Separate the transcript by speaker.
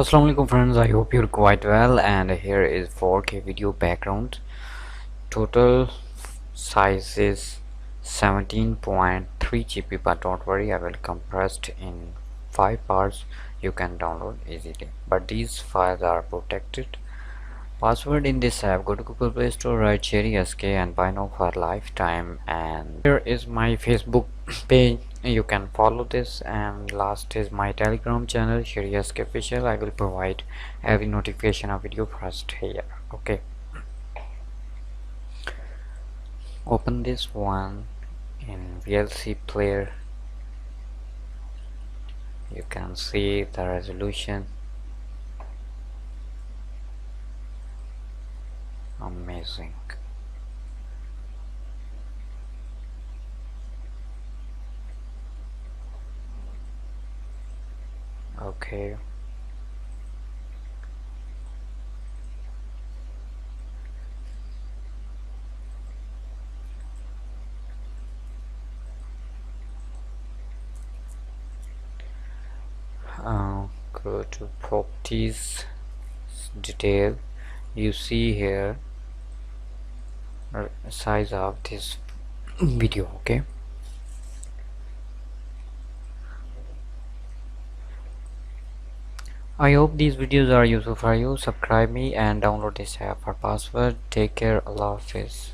Speaker 1: Assalamu alaikum friends, I hope you're quite well, and here is 4K video background. Total size is 17.3 GB, but don't worry, I will compress it in 5 parts. You can download easily, but these files are protected. Password in this app: go to Google Play Store, write Sheri SK and buy now for lifetime. And here is my Facebook page, you can follow this. And last is my Telegram channel, Sheri SK official. I will provide every notification of video first here. Okay, open this one in VLC player. You can see the resolution. Amazing. Okay, go to properties, detail. You see here size of this video. Okay, I hope these videos are useful for you. Subscribe me and download this app for password. Take care. Allah Hafiz.